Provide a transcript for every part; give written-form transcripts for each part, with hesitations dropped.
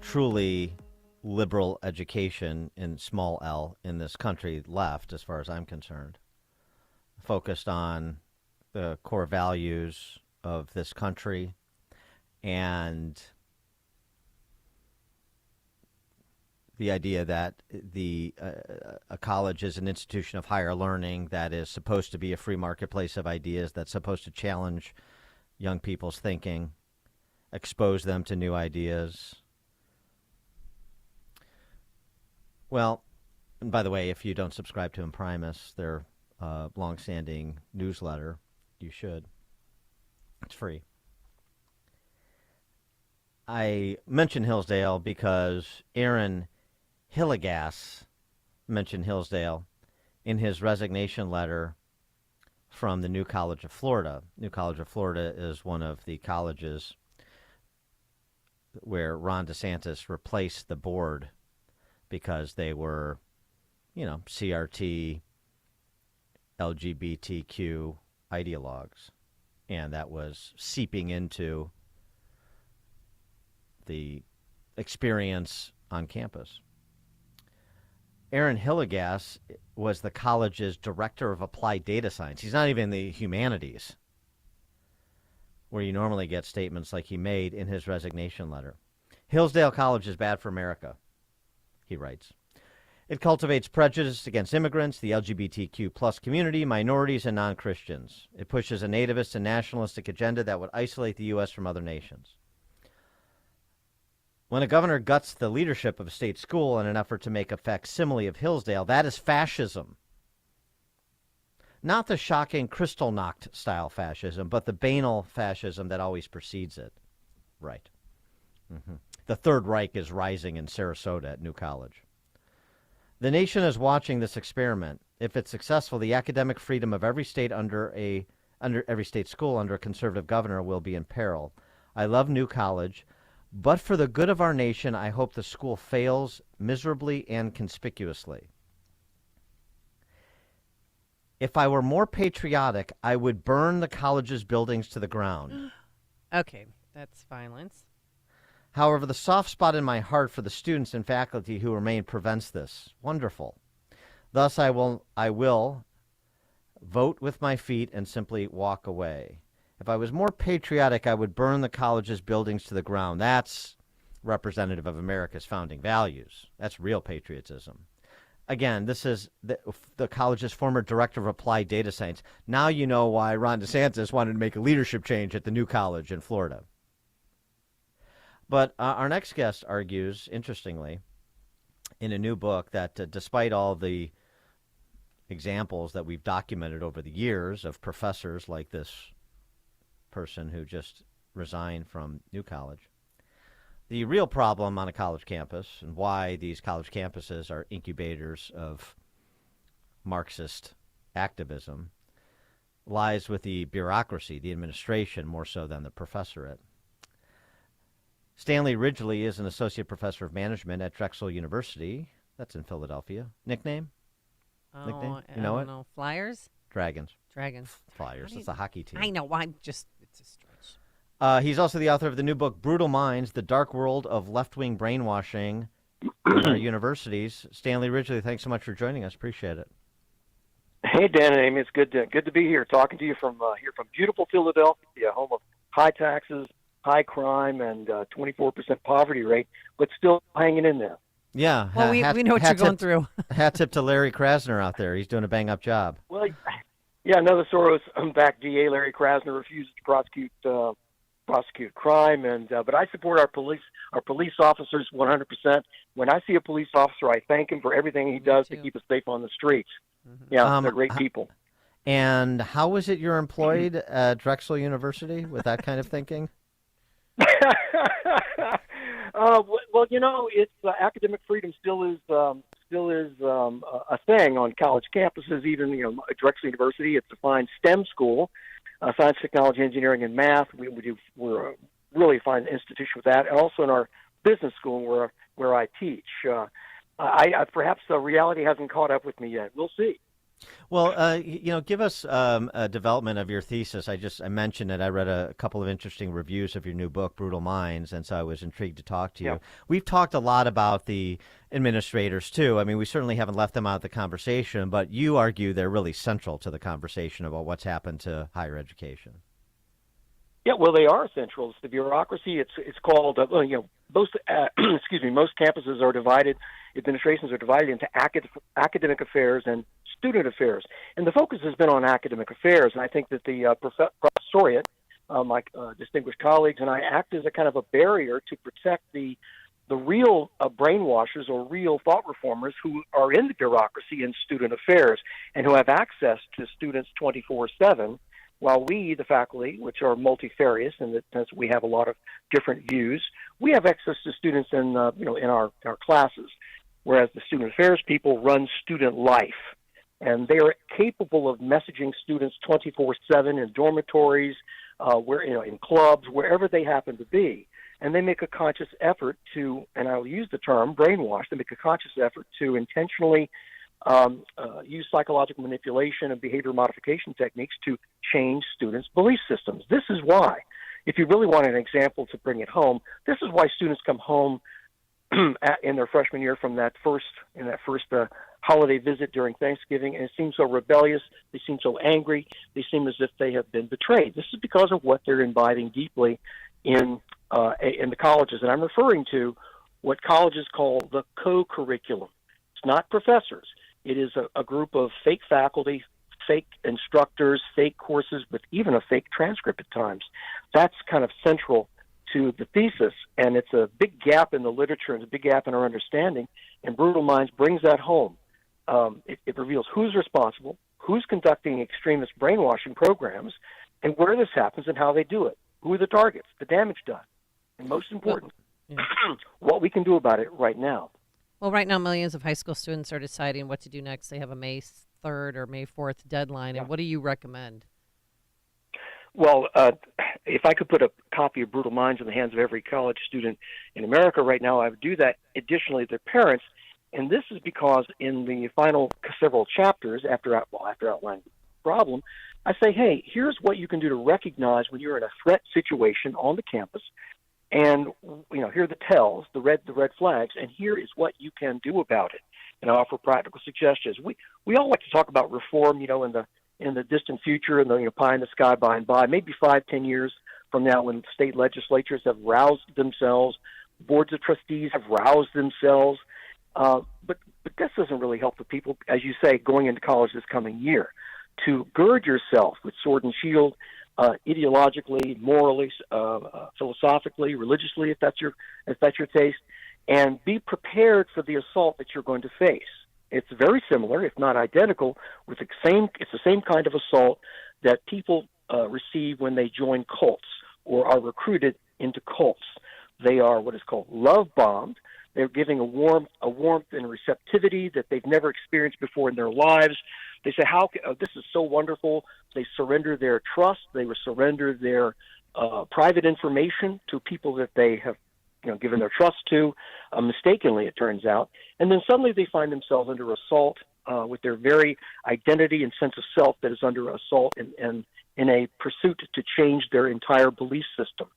truly liberal education in small L in this country left, as far as I'm concerned, focused on the core values of this country and the idea that a college is an institution of higher learning that is supposed to be a free marketplace of ideas, that's supposed to challenge young people's thinking, expose them to new ideas. Well, and by the way, if you don't subscribe to Imprimis, their longstanding newsletter, you should. It's free. I mention Hillsdale because Aaron Hillegas mentioned Hillsdale in his resignation letter from the New College of Florida. New College of Florida is one of the colleges where Ron DeSantis replaced the board because they were, CRT, LGBTQ ideologues. And that was seeping into the experience on campus. Aaron Hillegas was the college's director of applied data science. He's not even in the humanities, where you normally get statements like he made in his resignation letter. Hillsdale College is bad for America, he writes. It cultivates prejudice against immigrants, the LGBTQ plus community, minorities, and non-Christians. It pushes a nativist and nationalistic agenda that would isolate the U.S. from other nations. When a governor guts the leadership of a state school in an effort to make a facsimile of Hillsdale, that is fascism. Not the shocking Kristallnacht style fascism, but the banal fascism that always precedes it. Right. The Third Reich is rising in Sarasota at New College. The nation is watching this experiment. If it's successful, the academic freedom of every state under every state school under a conservative governor will be in peril. I love New College. But for the good of our nation, I hope the school fails miserably and conspicuously. If I were more patriotic, I would burn the college's buildings to the ground. Okay, that's violence. However, the soft spot in my heart for the students and faculty who remain prevents this. Wonderful. Thus, I will vote with my feet and simply walk away. If I was more patriotic, I would burn the college's buildings to the ground. That's representative of America's founding values. That's real patriotism. Again, this is the college's former director of applied data science. Now you know why Ron DeSantis wanted to make a leadership change at the New College in Florida. But our next guest argues, interestingly, in a new book that despite all the examples that we've documented over the years of professors like this person who just resigned from New College, the real problem on a college campus and why these college campuses are incubators of Marxist activism lies with the bureaucracy, the administration, more so than the professorate. Stanley Ridgley is an associate professor of management at Drexel University. That's in Philadelphia. Nickname? Oh, Nickname? I don't know. Flyers? Dragons. Flyers. It's a hockey team. I know. It's a stretch. He's also the author of the new book, Brutal Minds, The Dark World of Left-Wing Brainwashing in Our Universities. Stanley Ridgley, thanks so much for joining us. Appreciate it. Hey, Dan and Amy. It's good to be here, talking to you from beautiful Philadelphia, home of high taxes, high crime, and 24% poverty rate, but still hanging in there. Yeah. Well, we know what you're going through. Hat tip to Larry Krasner out there. He's doing a bang-up job. Well, yeah, another Soros-backed DA, Larry Krasner, refuses to prosecute crime, but I support our police officers 100%. When I see a police officer, I thank him for everything he does to keep us safe on the streets. Mm-hmm. Yeah, they're great people. And how is it you're employed at Drexel University with that kind of thinking? Well, it's academic freedom still is a thing on college campuses. Even Drexel University, it's a fine STEM school, science, technology, engineering, and math. We're a really fine institution with that, and also in our business school where I teach. I perhaps the reality hasn't caught up with me yet. We'll see. Well, give us a development of your thesis. I mentioned it. I read a couple of interesting reviews of your new book, Brutal Minds, and so I was intrigued to talk to you. Yeah. We've talked a lot about the administrators too. I mean, we certainly haven't left them out of the conversation, but you argue they're really central to the conversation about what's happened to higher education. Yeah, well, they are central. It's the bureaucracy. It's called most most campuses are divided. Administrations are divided into academic affairs and student affairs, and the focus has been on academic affairs. And I think that the professoriate, my distinguished colleagues, and I act as a kind of a barrier to protect the real brainwashers or real thought reformers who are in the bureaucracy in student affairs and who have access to students 24/7. While we, the faculty, which are multifarious in that sense we have a lot of different views, we have access to students in our classes, whereas the student affairs people run student life, and they are capable of messaging students 24/7 in dormitories, in clubs, wherever they happen to be, and they make a conscious effort to, and I'll use the term brainwash. They make a conscious effort to intentionally use psychological manipulation and behavior modification techniques to change students' belief systems. This is why, if you really want an example to bring it home, this is why students come home in their freshman year from that first holiday visit during Thanksgiving, and it seems so rebellious. They seem so angry. They seem as if they have been betrayed. This is because of what they're imbibing deeply in the colleges, and I'm referring to what colleges call the co-curriculum. It's not professors. It is a group of fake faculty, fake instructors, fake courses, with even a fake transcript at times. That's kind of central to the thesis, and it's a big gap in the literature and a big gap in our understanding, and Brutal Minds brings that home. It reveals who's responsible, who's conducting extremist brainwashing programs, and where this happens and how they do it, who are the targets, the damage done, and most important, what we can do about it right now. Well, right now, millions of high school students are deciding what to do next. They have a May 3rd or May 4th deadline. And what do you recommend? Well, if I could put a copy of Brutal Minds in the hands of every college student in America right now, I would do that. Additionally, their parents. And this is because in the final several chapters, after outlining the problem, I say, hey, here's what you can do to recognize when you're in a threat situation on the campus. And here are the tells, the red flags, and here is what you can do about it. And I offer practical suggestions. We all like to talk about reform, in the distant future, and the pie in the sky by and by, maybe 5-10 years from now, when state legislatures have roused themselves, boards of trustees have roused themselves. But this doesn't really help the people, as you say, going into college this coming year, to gird yourself with sword and shield. Ideologically, morally, philosophically, religiously, if that's your taste, and be prepared for the assault that you're going to face. It's very similar, if not identical, with it's the same kind of assault that people receive when they join cults or are recruited into cults. They are what is called love bombed. They're giving a warmth and receptivity that they've never experienced before in their lives. They say, this is so wonderful. They surrender their trust. They surrender their private information to people that they have given their trust to, mistakenly, it turns out. And then suddenly they find themselves under assault with their very identity and sense of self that is under assault and in a pursuit to change their entire belief system.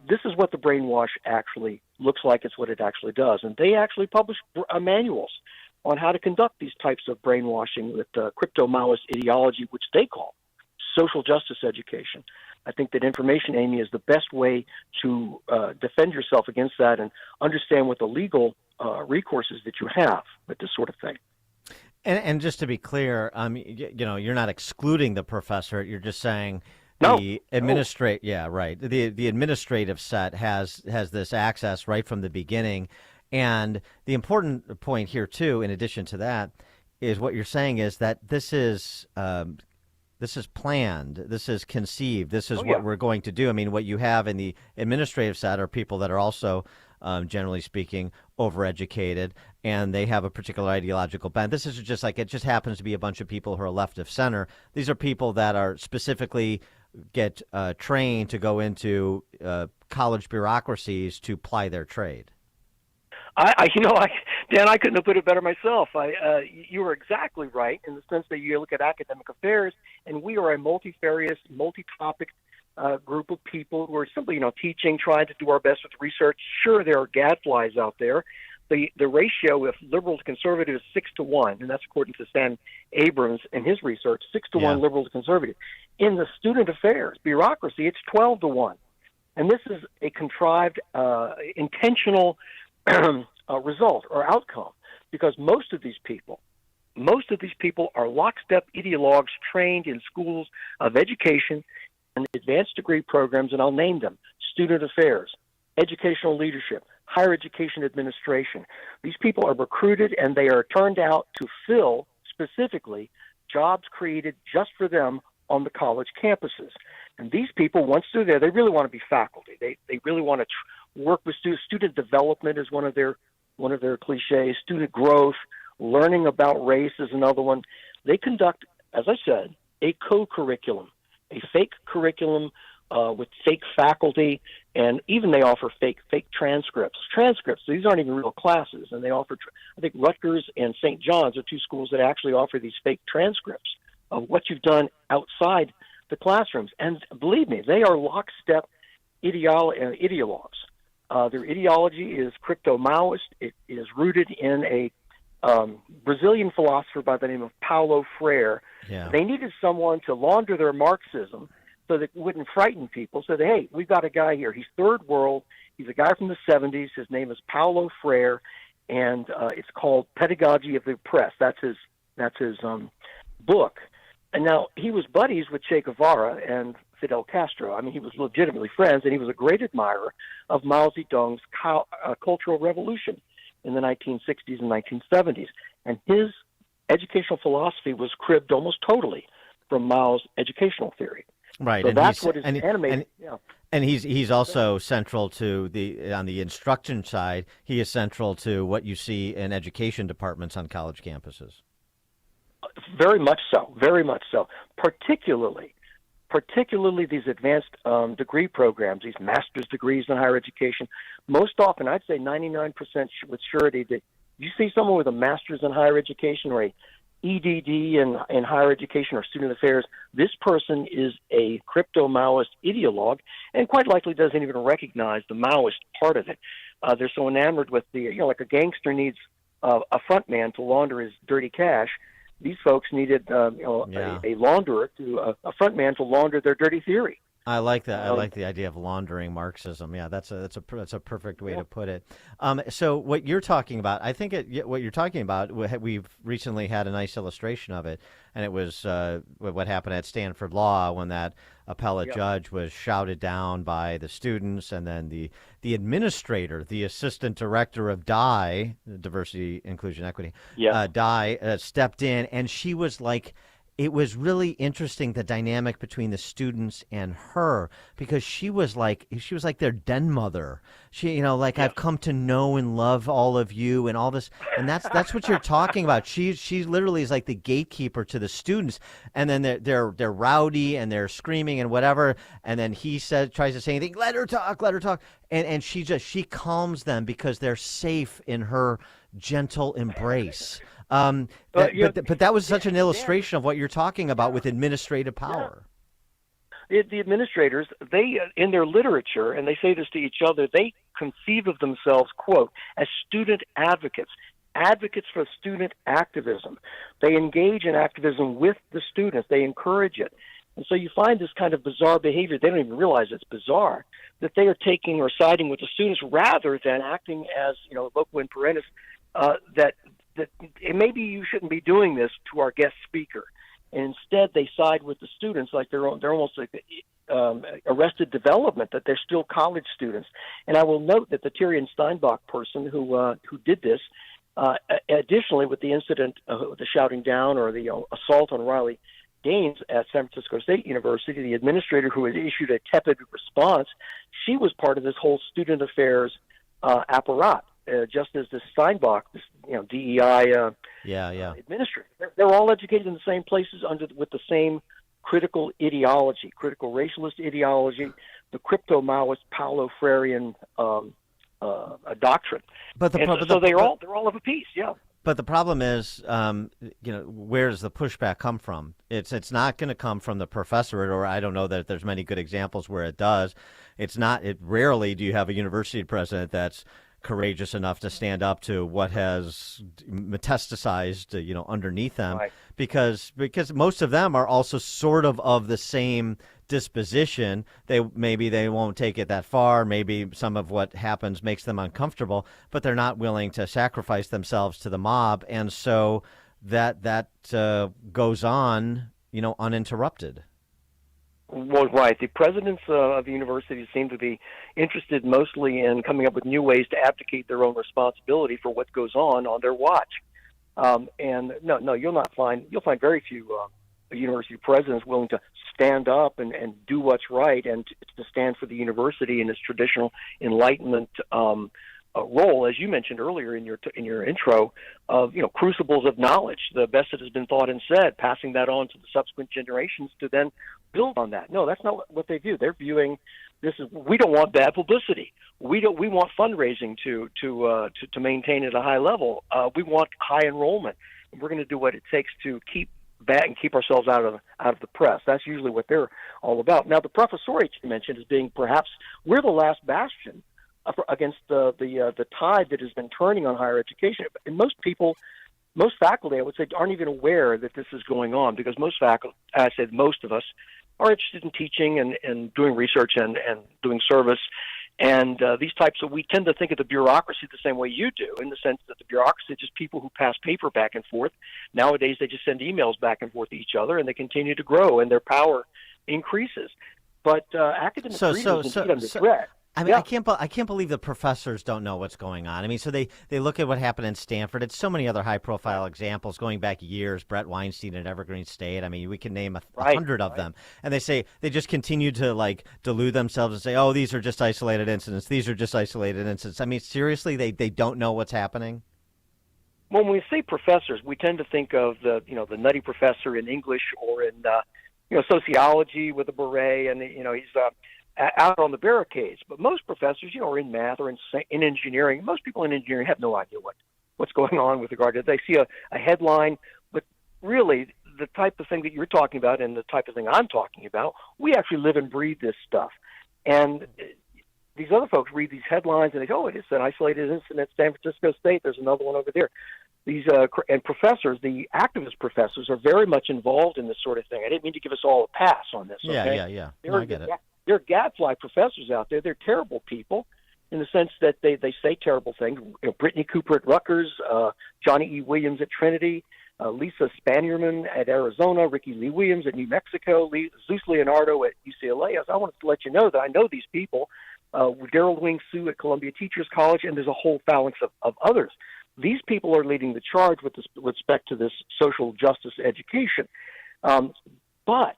This is what the brainwash actually looks like. It's what it actually does. And they actually publish manuals on how to conduct these types of brainwashing with crypto-Maoist ideology, which they call social justice education. I think that information, Amy, is the best way to defend yourself against that and understand what the legal recourses that you have with this sort of thing. And just to be clear, you're not excluding the professor. You're just saying the the administrative set has this access right from the beginning. And the important point here, too, in addition to that, is what you're saying is that this is planned, this is conceived, this is what we're going to do. I mean, what you have in the administrative set are people that are also, generally speaking, overeducated, and they have a particular ideological bent. This is just like, it just happens to be a bunch of people who are left of center. These are people that are specifically get trained to go into Dan, I couldn't have put it better myself. You were exactly right in the sense that you look at academic affairs, and we are a multifarious, multi-topic group of people who are simply, teaching, trying to do our best with research. Sure, there are gadflies out there. The ratio of liberal to conservative is 6-1, and that's according to Stan Abrams in his research, 6-1 liberal to conservative. In the student affairs bureaucracy, it's 12-1. And this is a contrived, intentional result or outcome, because most of these people are lockstep ideologues trained in schools of education and advanced degree programs, and I'll name them: student affairs, educational leadership, higher education administration. These people are recruited and they are turned out to fill specifically jobs created just for them on the college campuses. And these people, once they're there, they really want to be faculty. They really want to work with students. Student development is one of their cliches. Student growth, learning about race is another one. They conduct, as I said, a co-curriculum, a fake curriculum with fake faculty, and even they offer fake transcripts. These aren't even real classes, and they offer. I think Rutgers and St. John's are two schools that actually offer these fake transcripts of what you've done outside the classrooms. And believe me, they are lockstep ideologues. Their ideology is crypto-Maoist. It is rooted in a Brazilian philosopher by the name of Paulo Freire. Yeah. They needed someone to launder their Marxism so that it wouldn't frighten people. So hey, we've got a guy here. He's third world. He's a guy from the 70s. His name is Paulo Freire, and it's called Pedagogy of the Oppressed. That's his book. And now he was buddies with Che Guevara and Fidel Castro. I mean, he was legitimately friends, and he was a great admirer of Mao Zedong's Cultural Revolution in the 1960s and 1970s. And his educational philosophy was cribbed almost totally from Mao's educational theory. Right, so and that's what is animated. And he's also central to on the instruction side. He is central to what you see in education departments on college campuses. Very much so. Particularly these advanced degree programs, these master's degrees in higher education. Most often, I'd say 99% with surety, that you see someone with a master's in higher education or a EDD in higher education or student affairs, this person is a crypto-Maoist ideologue and quite likely doesn't even recognize the Maoist part of it. They're so enamored with like a gangster needs a front man to launder his dirty cash. These folks needed a launderer, a front man to launder their dirty theory. I like that. I like the idea of laundering Marxism. Yeah, that's a perfect way to put it. So what you're talking about, I think what you're talking about, we've recently had a nice illustration of it, and it was what happened at Stanford Law when that appellate judge was shouted down by the students, and then the administrator, the assistant director of DI, Diversity, Inclusion, Equity, DI, stepped in, and she was like. It was really interesting, the dynamic between the students and her, because she was like their den mother. She, I've come to know and love all of you and all this, and that's what you're talking about. She literally is like the gatekeeper to the students, and then they're rowdy and they're screaming and whatever, and then he tries to say anything, let her talk, and she calms them because they're safe in her gentle embrace. But that was such an illustration of what you're talking about with administrative power. The administrators, they in their literature, and they say this to each other, they conceive of themselves, quote, as student advocates for student activism. They engage in activism with the students. They encourage it. And so you find this kind of bizarre behavior. They don't even realize it's bizarre, that they are taking or siding with the students rather than acting as, loco in parentis, that maybe you shouldn't be doing this to our guest speaker. And instead, they side with the students like they're almost like arrested development, that they're still college students. And I will note that the Tyrion Steinbach person who did this, additionally with the incident, the shouting down or the assault on Riley Gaines at San Francisco State University, the administrator who had issued a tepid response, she was part of this whole student affairs apparat. Just as the Steinbach, DEI administrator, they're all educated in the same places with the same critical ideology, critical racialist ideology, the crypto-Maoist Paulo Freirean a doctrine. But So they're all of a piece. Yeah. But the problem is, where does the pushback come from? It's not going to come from the professor, or I don't know that there's many good examples where it does. It's not. It rarely do you have a university president that's courageous enough to stand up to what has metastasized, underneath them, Right. because most of them are also sort of the same disposition. Maybe they won't take it that far. Maybe some of what happens makes them uncomfortable, but they're not willing to sacrifice themselves to the mob, and so that goes on, uninterrupted. Well, right. The presidents of the universities seem to be interested mostly in coming up with new ways to abdicate their own responsibility for what goes on their watch. And no, you'll find very few university presidents willing to stand up and do what's right and to stand for the university in its traditional Enlightenment role, as you mentioned earlier in your intro, of crucibles of knowledge, the best that has been thought and said, passing that on to the subsequent generations to then build on that. No, that's not what they do. They're viewing this as, we don't want bad publicity. We want fundraising to maintain at a high level. We want high enrollment, and we're going to do what it takes to keep ourselves out of the press. That's usually what they're all about. Now, the professoriate you mentioned as being perhaps we're the last bastion against the tide that has been turning on higher education. And most faculty, I would say, aren't even aware that this is going on, because most faculty, I said most of us, are interested in teaching and doing research and doing service. And these types of, we tend to think of the bureaucracy the same way you do, in the sense that the bureaucracy is just people who pass paper back and forth. Nowadays, they just send emails back and forth to each other, and they continue to grow, and their power increases. But academic freedom is indeed under threat. I mean, yeah. I can't believe the professors don't know what's going on. I mean, so they look at what happened in Stanford. It's so many other high-profile examples going back years. Brett Weinstein at Evergreen State. I mean, we can name 100 of them. And they just continue to delude themselves and say, oh, these are just isolated incidents. These are just isolated incidents. I mean, seriously, they don't know what's happening? When we say professors, we tend to think of the nutty professor in English or in sociology with a beret, and he's out on the barricades. But most professors, are in math or in engineering. Most people in engineering have no idea what's going on with regard to it. They see a headline, but really the type of thing that you're talking about and the type of thing I'm talking about, we actually live and breathe this stuff. And these other folks read these headlines and they go, oh, it's an isolated incident at San Francisco State. There's another one over there. These and professors, the activist professors, are very much involved in this sort of thing. I didn't mean to give us all a pass on this. Okay? Yeah. No, I get it. There are gadfly professors out there. They're terrible people in the sense that they say terrible things. Brittany Cooper at Rutgers, Johnny E. Williams at Trinity, Lisa Spanierman at Arizona, Ricky Lee Williams at New Mexico, Zeus Leonardo at UCLA. I wanted to let you know that I know these people, Daryl Wing Sue at Columbia Teachers College, and there's a whole phalanx of others. These people are leading the charge with respect to this social justice education. But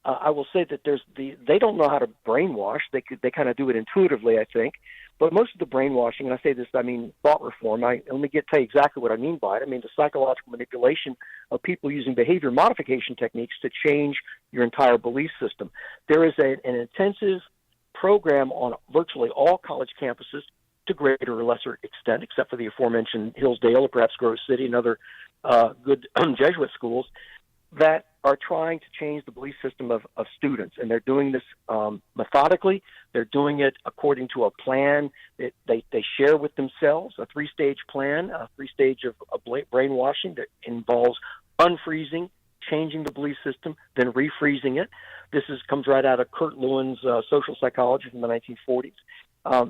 I will say that they don't know how to brainwash. They kind of do it intuitively, I think. But most of the brainwashing, and I say this, I mean thought reform. Let me tell you exactly what I mean by it. I mean the psychological manipulation of people using behavior modification techniques to change your entire belief system. There is an intensive program on virtually all college campuses, to greater or lesser extent, except for the aforementioned Hillsdale or perhaps Grove City and other good Jesuit schools, that are trying to change the belief system of students. And they're doing this methodically. They're doing it according to a plan that they share with themselves, a three-stage plan, a three-stage of brainwashing that involves unfreezing, changing the belief system, then refreezing it. This comes right out of Kurt Lewin's social psychology from the 1940s.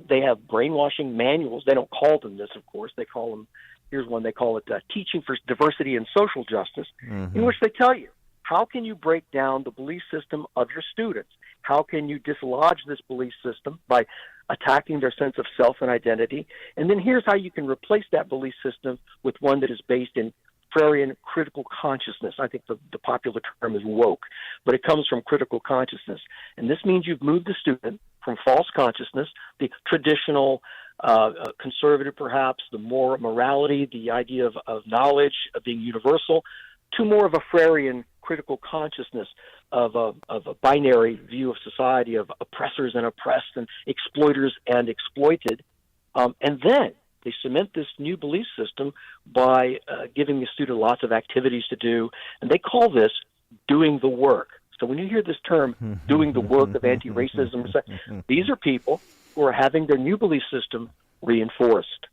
They have brainwashing manuals. They don't call them this, of course. They call them, here's one, they call it Teaching for Diversity and Social Justice, in which they tell you, how can you break down the belief system of your students? How can you dislodge this belief system by attacking their sense of self and identity? And then here's how you can replace that belief system with one that is based in Freudian critical consciousness. I think the popular term is woke, but it comes from critical consciousness. And this means you've moved the student from false consciousness, the traditional conservative perhaps, the more morality, the idea of knowledge, of being universal, to more of a Freudian critical consciousness of a binary view of society, of oppressors and oppressed and exploiters and exploited. And then they cement this new belief system by giving the student lots of activities to do, and they call this doing the work. So when you hear this term, doing the work of anti-racism, these are people who are having their new belief system reinforced.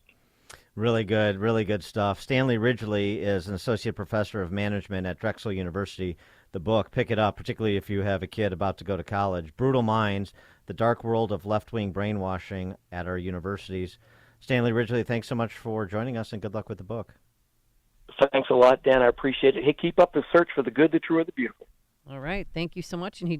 Really good stuff. Stanley Ridgley is an associate professor of management at Drexel University. The book, pick it up, particularly if you have a kid about to go to college. Brutal Minds, The Dark World of Left-Wing Brainwashing at Our Universities. Stanley Ridgley, thanks so much for joining us, and good luck with the book. Thanks a lot, Dan. I appreciate it. Hey, keep up the search for the good, the true, and the beautiful. All right. Thank you so much. And he